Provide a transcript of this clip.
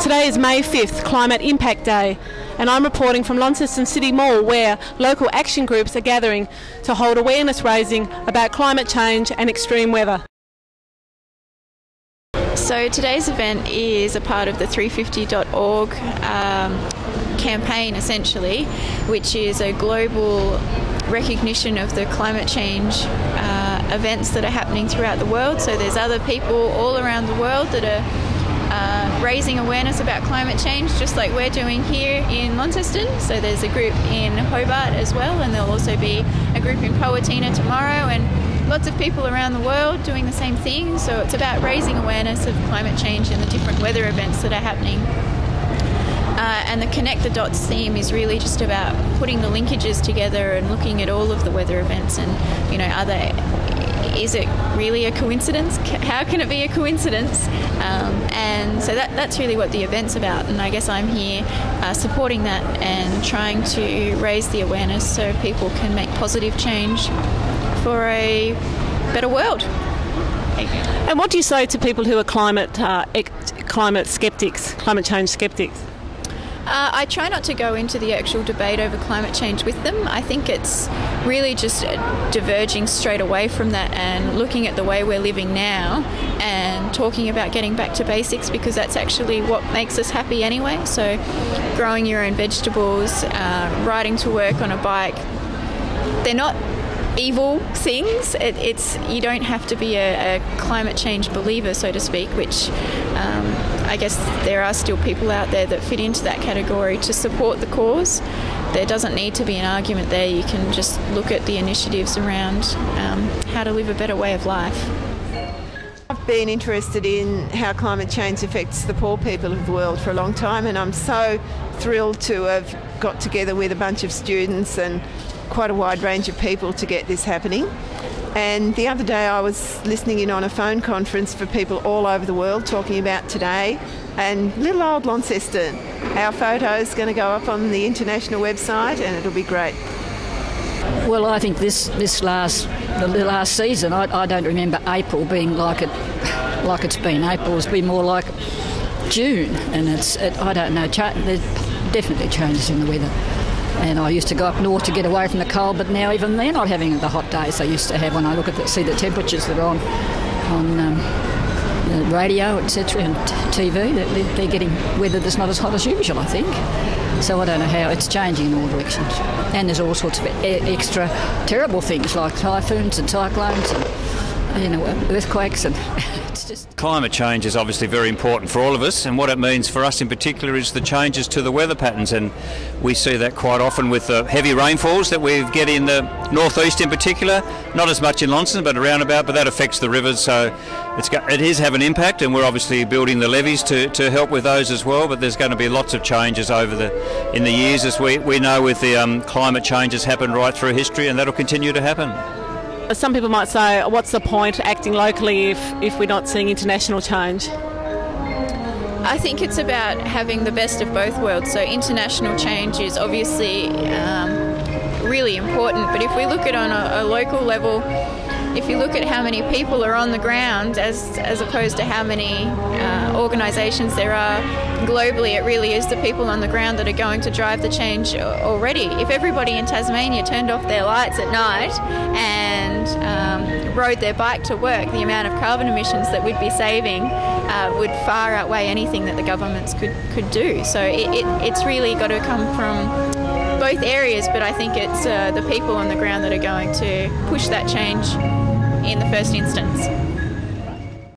Today is May 5th, Climate Impact Day, and I'm reporting from Launceston City Mall, where local action groups are gathering to hold awareness raising about climate change and extreme weather. So today's event is a part of the 350.org campaign, essentially, which is a global recognition of the climate change events that are happening throughout the world. So there's other people all around the world that are raising awareness about climate change, just like we're doing here in Launceston. So there's a group in Hobart as well, and there'll also be a group in Powattina tomorrow, and lots of people around the world doing the same thing. So it's about raising awareness of climate change and the different weather events that are happening. And the Connect the Dots theme is really just about putting the linkages together and looking at all of the weather events and, is it really a coincidence? How can it be a coincidence? And so that's really what the event's about, and I guess I'm here supporting that and trying to raise the awareness so people can make positive change for a better world. And what do you say to people who are climate skeptics, climate change skeptics? I try not to go into the actual debate over climate change with them. I think it's really just diverging straight away from that and looking at the way we're living now and talking about getting back to basics, because that's actually what makes us happy anyway. So growing your own vegetables, riding to work on a bike, they're not evil things. You don't have to be a climate change believer, so to speak, which I guess there are still people out there that fit into that category to support the cause. There doesn't need to be an argument there. You can just look at the initiatives around how to live a better way of life. I've been interested in how climate change affects the poor people of the world for a long time, and I'm so thrilled to have got together with a bunch of students and quite a wide range of people to get this happening. And the other day I was listening in on a phone conference for people all over the world talking about today, and little old Launceston. Our photo's going to go up on the international website and it'll be great. Well, I think the last season, I don't remember April being like it's been. April's been more like June, and I don't know, there's definitely changes in the weather. And I used to go up north to get away from the cold, but now even they're not having the hot days I used to have when I look at see the temperatures that are on the radio, etc., and TV. They're getting weather that's not as hot as usual, I think. So I don't know how it's changing in all directions. And there's all sorts of extra terrible things like typhoons and cyclones and earthquakes, and it's just... Climate change is obviously very important for all of us, and what it means for us in particular is the changes to the weather patterns, and we see that quite often with the heavy rainfalls that we get in the northeast in particular. Not as much in Launceston, but around about, but that affects the rivers, so it is having an impact, and we're obviously building the levees to help with those as well. But there's going to be lots of changes in the years, as we know with the climate changes happened right through history, and that'll continue to happen. Some people might say, what's the point acting locally if we're not seeing international change? I think it's about having the best of both worlds. So international change is obviously really important, but if we look at it on a local level, if you look at how many people are on the ground as opposed to how many organisations there are globally, it really is the people on the ground that are going to drive the change already. If everybody in Tasmania turned off their lights at night and rode their bike to work, the amount of carbon emissions that we'd be saving would far outweigh anything that the governments could do. So it's really got to come from both areas, but I think it's the people on the ground that are going to push that change in the first instance.